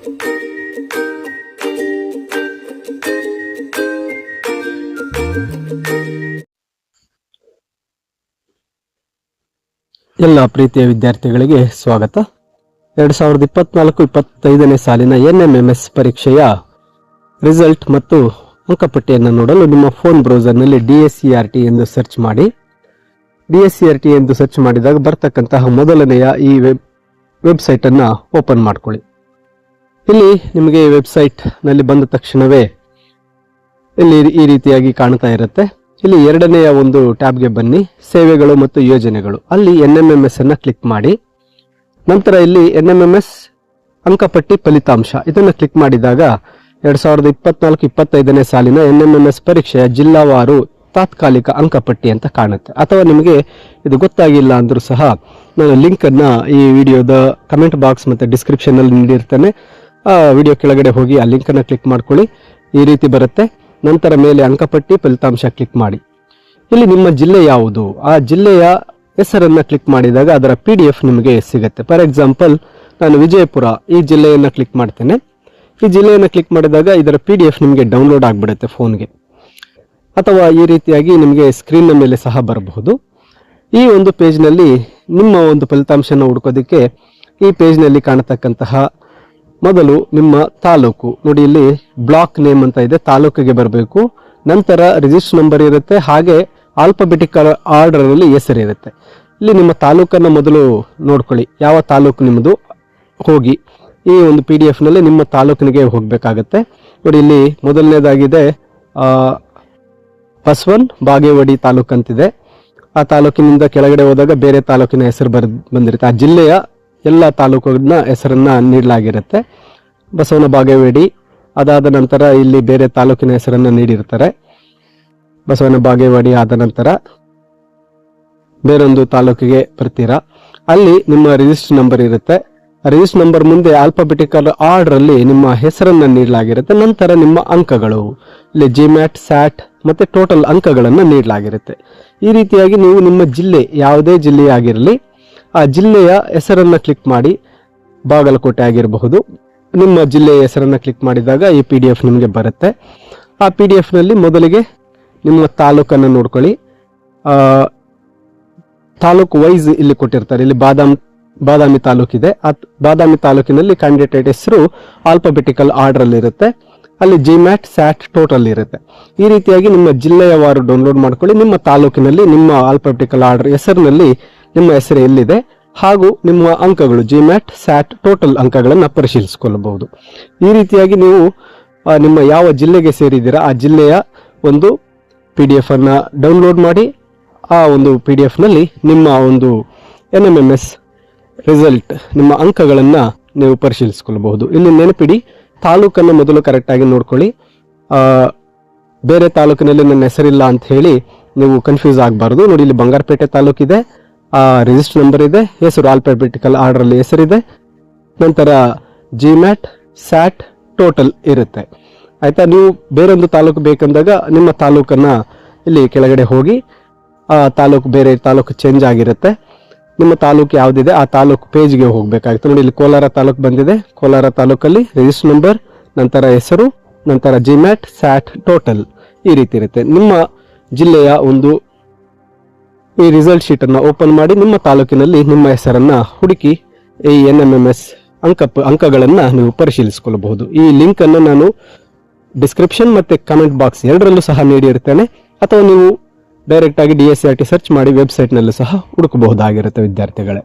ಎಲ್ಲ ಪ್ರೀತಿಯ ವಿದ್ಯಾರ್ಥಿಗಳಿಗೆ ಸ್ವಾಗತ. 2024-25ನೇ ಸಾಲಿನ NMMS ಪರೀಕ್ಷೆಯ ರಿಸಲ್ಟ್ ಮತ್ತು ಅಂಕಪಟ್ಟಿಯನ್ನು ನೋಡಲು ನಿಮ್ಮ ಫೋನ್ ಬ್ರೌಸರ್ನಲ್ಲಿ DSCRT ಎಂದು ಸರ್ಚ್ ಮಾಡಿ. DSCRT ಎಂದು ಸರ್ಚ್ ಮಾಡಿದಾಗ ಬರ್ತಕ್ಕಂತಹ ಮೊದಲನೆಯ ಈ ವೆಬ್ಸೈಟ್ ಅನ್ನು ಓಪನ್ ಮಾಡ್ಕೊಳ್ಳಿ. ಇಲ್ಲಿ ನಿಮಗೆ ವೆಬ್ಸೈಟ್ ನಲ್ಲಿ ಬಂದ ತಕ್ಷಣವೇ ಇಲ್ಲಿ ಈ ರೀತಿಯಾಗಿ ಕಾಣ್ತಾ ಇರುತ್ತೆ. ಇಲ್ಲಿ ಎರಡನೆಯ ಒಂದು ಟ್ಯಾಬ್ಗೆ ಬನ್ನಿ, ಸೇವೆಗಳು ಮತ್ತು ಯೋಜನೆಗಳು. ಅಲ್ಲಿ NMMS ಅನ್ನ ಕ್ಲಿಕ್ ಮಾಡಿ. ನಂತರ ಇಲ್ಲಿ NMMS ಅಂಕಪಟ್ಟಿ ಫಲಿತಾಂಶ ಇದನ್ನು ಕ್ಲಿಕ್ ಮಾಡಿದಾಗ 2024-25ನೇ ಸಾಲಿನ NMMS ಪರೀಕ್ಷೆಯ ಜಿಲ್ಲಾವಾರು ತಾತ್ಕಾಲಿಕ ಅಂಕಪಟ್ಟಿ ಅಂತ ಕಾಣುತ್ತೆ. ಅಥವಾ ನಿಮಗೆ ಇದು ಗೊತ್ತಾಗಿಲ್ಲ ಅಂದ್ರೂ ಸಹ ನಾನು ಲಿಂಕ್ ಅನ್ನ ಈ ವಿಡಿಯೋದ ಕಮೆಂಟ್ ಬಾಕ್ಸ್ ಮತ್ತು ಡಿಸ್ಕ್ರಿಪ್ಷನ್ ಅಲ್ಲಿ ನೀಡಿರ್ತೇನೆ. ಆ ವಿಡಿಯೋ ಕೆಳಗಡೆ ಹೋಗಿ ಆ ಲಿಂಕ್ ಅನ್ನ ಕ್ಲಿಕ್ ಮಾಡ್ಕೊಳ್ಳಿ. ಈ ರೀತಿ ಬರುತ್ತೆ. ನಂತರ ಮೇಲೆ ಅಂಕಪಟ್ಟಿ ಫಲಿತಾಂಶ ಕ್ಲಿಕ್ ಮಾಡಿ. ಇಲ್ಲಿ ನಿಮ್ಮ ಜಿಲ್ಲೆ ಯಾವುದು, ಆ ಜಿಲ್ಲೆಯ ಹೆಸರನ್ನ ಕ್ಲಿಕ್ ಮಾಡಿದಾಗ ಅದರ PDF ನಿಮಗೆ ಸಿಗುತ್ತೆ. ಫಾರ್ ಎಕ್ಸಾಂಪಲ್ ನಾನು ವಿಜಯಪುರ ಈ ಜಿಲ್ಲೆಯನ್ನ ಕ್ಲಿಕ್ ಮಾಡ್ತೇನೆ. ಈ ಜಿಲ್ಲೆಯನ್ನು ಕ್ಲಿಕ್ ಮಾಡಿದಾಗ ಇದರ PDF ನಿಮಗೆ ಡೌನ್ಲೋಡ್ ಆಗಿಬಿಡುತ್ತೆ ಫೋನ್ಗೆ, ಅಥವಾ ಈ ರೀತಿಯಾಗಿ ನಿಮಗೆ ಸ್ಕ್ರೀನ್ ಮೇಲೆ ಸಹ ಬರಬಹುದು. ಈ ಒಂದು ಪೇಜ್ನಲ್ಲಿ ನಿಮ್ಮ ಒಂದು ಫಲಿತಾಂಶನ ಹುಡುಕೋದಕ್ಕೆ ಈ ಪೇಜ್ನಲ್ಲಿ ಕಾಣತಕ್ಕಂತಹ ಮೊದಲು ನಿಮ್ಮ ತಾಲೂಕು ನೋಡಿ, ಇಲ್ಲಿ ಬ್ಲಾಕ್ ನೇಮ್ ಅಂತ ಇದೆ, ತಾಲೂಕಿಗೆ ಬರಬೇಕು. ನಂತರ ರಿಜಿಸ್ಟರ್ ನಂಬರ್ ಇರುತ್ತೆ, ಹಾಗೆ ಆಲ್ಫಾಬೆಟಿಕಲ್ ಆರ್ಡರ್ ಅಲ್ಲಿ ಹೆಸರಿರುತ್ತೆ. ಇಲ್ಲಿ ನಿಮ್ಮ ತಾಲೂಕನ್ನು ಮೊದಲು ನೋಡ್ಕೊಳ್ಳಿ, ಯಾವ ತಾಲೂಕು ನಿಮ್ಮದು. ಹೋಗಿ ಈ ಒಂದು PDF ನಲ್ಲಿ ನಿಮ್ಮ ತಾಲೂಕಿನಿಗೆ ಹೋಗಬೇಕಾಗತ್ತೆ. ನೋಡಿ, ಇಲ್ಲಿ ಮೊದಲನೇದಾಗಿದೆ ಬಸವನ್ ಬಾಗೇವಾಡಿ ತಾಲೂಕು ಅಂತಿದೆ. ಆ ತಾಲೂಕಿನಿಂದ ಕೆಳಗಡೆ ಹೋದಾಗ ಬೇರೆ ತಾಲೂಕಿನ ಹೆಸರು ಬಂದಿರುತ್ತೆ. ಆ ಜಿಲ್ಲೆಯ ಎಲ್ಲ ತಾಲೂಕಿನ ಹೆಸರನ್ನ ನೀಡಲಾಗಿರುತ್ತೆ. ಬಸವನ ಬಾಗೇವಾಡಿ, ಅದಾದ ನಂತರ ಇಲ್ಲಿ ಬೇರೆ ತಾಲೂಕಿನ ಹೆಸರನ್ನ ನೀಡಿರ್ತಾರೆ. ಬಸವನ ಬಾಗೇವಾಡಿ ಆದ ನಂತರ ಬೇರೊಂದು ತಾಲೂಕಿಗೆ ಬರ್ತೀರಾ. ಅಲ್ಲಿ ನಿಮ್ಮ ರಿಜಿಸ್ಟರ್ ನಂಬರ್ ಇರುತ್ತೆ. ರಿಜಿಸ್ಟರ್ ನಂಬರ್ ಮುಂದೆ ಆಲ್ಫಾಬೆಟಿಕಲ್ ಆರ್ಡರ್ ಅಲ್ಲಿ ನಿಮ್ಮ ಹೆಸರನ್ನ ನೀಡಲಾಗಿರುತ್ತೆ. ನಂತರ ನಿಮ್ಮ ಅಂಕಗಳು, ಇಲ್ಲಿ GMAT, SAT ಮತ್ತೆ ಟೋಟಲ್ ಅಂಕಗಳನ್ನು ನೀಡಲಾಗಿರುತ್ತೆ. ಈ ರೀತಿಯಾಗಿ ನೀವು ನಿಮ್ಮ ಜಿಲ್ಲೆ ಯಾವುದೇ ಜಿಲ್ಲೆಯಾಗಿರಲಿ ಆ ಜಿಲ್ಲೆಯ ಹೆಸರನ್ನ ಕ್ಲಿಕ್ ಮಾಡಿ. ಬಾಗಲಕೋಟೆ ಆಗಿರಬಹುದು, ನಿಮ್ಮ ಜಿಲ್ಲೆಯ ಹೆಸರನ್ನ ಕ್ಲಿಕ್ ಮಾಡಿದಾಗ ಈ PDF ನಿಮಗೆ ಬರುತ್ತೆ. ಆ PDF ನಲ್ಲಿ ಮೊದಲಿಗೆ ನಿಮ್ಮ ತಾಲೂಕನ್ನು ನೋಡ್ಕೊಳ್ಳಿ. ತಾಲೂಕು ವೈಸ್ ಇಲ್ಲಿ ಕೊಟ್ಟಿರ್ತಾರೆ. ಇಲ್ಲಿ ಬಾದಾಮಿ ತಾಲೂಕಿದೆ. ಆ ಬಾದಾಮಿ ತಾಲೂಕಿನಲ್ಲಿ ಕ್ಯಾಂಡಿಡೇಟ್ ಹೆಸರು ಆಲ್ಫಾಬೆಟಿಕಲ್ ಆರ್ಡರ್ ಅಲ್ಲಿ ಇರುತ್ತೆ. ಅಲ್ಲಿ GMAT, SAT ಟೋಟಲ್ ಇರುತ್ತೆ. ಈ ರೀತಿಯಾಗಿ ನಿಮ್ಮ ಜಿಲ್ಲೆಯ ವಾರು ಡೌನ್ಲೋಡ್ ಮಾಡ್ಕೊಳ್ಳಿ. ನಿಮ್ಮ ತಾಲೂಕಿನಲ್ಲಿ ನಿಮ್ಮ ಆಲ್ಫಾಬೆಟಿಕಲ್ ಆರ್ಡರ್ ಹೆಸರಿನಲ್ಲಿ ನಿಮ್ಮ ಹೆಸರು ಎಲ್ಲಿದೆ ಹಾಗೂ ನಿಮ್ಮ ಅಂಕಗಳು GMAT, SAT ಟೋಟಲ್ ಅಂಕಗಳನ್ನು ಪರಿಶೀಲಿಸಿಕೊಳ್ಳಬಹುದು. ಈ ರೀತಿಯಾಗಿ ನೀವು ನಿಮ್ಮ ಯಾವ ಜಿಲ್ಲೆಗೆ ಸೇರಿದ್ದೀರಾ ಆ ಜಿಲ್ಲೆಯ ಒಂದು PDF ಅನ್ನ ಡೌನ್ಲೋಡ್ ಮಾಡಿ ಆ ಒಂದು PDF ನಲ್ಲಿ ನಿಮ್ಮ ಒಂದು NMMS ರಿಸಲ್ಟ್ ನಿಮ್ಮ ಅಂಕಗಳನ್ನ ನೀವು ಪರಿಶೀಲಿಸಿಕೊಳ್ಳಬಹುದು. ಇಲ್ಲಿ ನೆನಪಿಡಿ, ತಾಲೂಕನ್ನು ಮೊದಲು ಕರೆಕ್ಟ್ ಆಗಿ ನೋಡ್ಕೊಳ್ಳಿ. ಬೇರೆ ತಾಲೂಕಿನಲ್ಲಿ ನನ್ನ ಹೆಸರಿಲ್ಲ ಅಂತ ಹೇಳಿ ನೀವು ಕನ್ಫ್ಯೂಸ್ ಆಗಬಾರ್ದು. ನೋಡಿ, ಇಲ್ಲಿ ಬಂಗಾರಪೇಟೆ ತಾಲೂಕಿದೆ, ರಿಜಿಸ್ಟರ್ ನಂಬರ್ ಇದೆ, ಹೆಸರು ಆಲ್ಫಾಬೆಟಿಕಲ್ ಆರ್ಡರ್ ಅಲ್ಲಿ ಹೆಸರಿದೆ, ನಂತರ GMAT, SAT ಟೋಟಲ್ ಇರುತ್ತೆ. ಆಯ್ತಾ. ನೀವು ಬೇರೊಂದು ತಾಲೂಕು ಬೇಕಂದಾಗ ನಿಮ್ಮ ತಾಲೂಕನ್ನ ಇಲ್ಲಿ ಕೆಳಗಡೆ ಹೋಗಿ ಆ ತಾಲೂಕು ಬೇರೆ ತಾಲೂಕು ಚೇಂಜ್ ಆಗಿರುತ್ತೆ. ನಿಮ್ಮ ತಾಲೂಕು ಯಾವುದಿದೆ ಆ ತಾಲೂಕು ಪೇಜ್ಗೆ ಹೋಗ್ಬೇಕಾಗುತ್ತೆ. ನೋಡಿ, ಇಲ್ಲಿ ಕೋಲಾರ ತಾಲೂಕು ಬಂದಿದೆ. ಕೋಲಾರ ತಾಲೂಕಲ್ಲಿ ರಿಜಿಸ್ಟರ್ ನಂಬರ್, ನಂತರ ಹೆಸರು, ನಂತರ GMAT, SAT ಟೋಟಲ್ ಈ ರೀತಿ ಇರುತ್ತೆ. ನಿಮ್ಮ ಜಿಲ್ಲೆಯ ಒಂದು ಈ ರಿಸಲ್ಟ್ ಶೀಟ್ ಅನ್ನ ಓಪನ್ ಮಾಡಿ ನಿಮ್ಮ ತಾಲೂಕಿನಲ್ಲಿ ನಿಮ್ಮ ಹೆಸರನ್ನ ಹುಡುಕಿ ಈ NMMS ಅಂಕಗಳನ್ನ ನೀವು ಪರಿಶೀಲಿಸಿಕೊಳ್ಳಬಹುದು. ಈ ಲಿಂಕ್ ಅನ್ನು ನಾನು ಡಿಸ್ಕ್ರಿಪ್ಷನ್ ಮತ್ತೆ ಕಮೆಂಟ್ ಬಾಕ್ಸ್ ಎರಡರಲ್ಲೂ ಸಹ ನೀಡಿರ್ತೇನೆ. ಅಥವಾ ನೀವು ಡೈರೆಕ್ಟ್ ಆಗಿ DSCRT ಸರ್ಚ್ ಮಾಡಿ ವೆಬ್ಸೈಟ್ ನಲ್ಲೂ ಸಹ ಹುಡುಕಬಹುದಾಗಿರುತ್ತೆ ವಿದ್ಯಾರ್ಥಿಗಳೇ.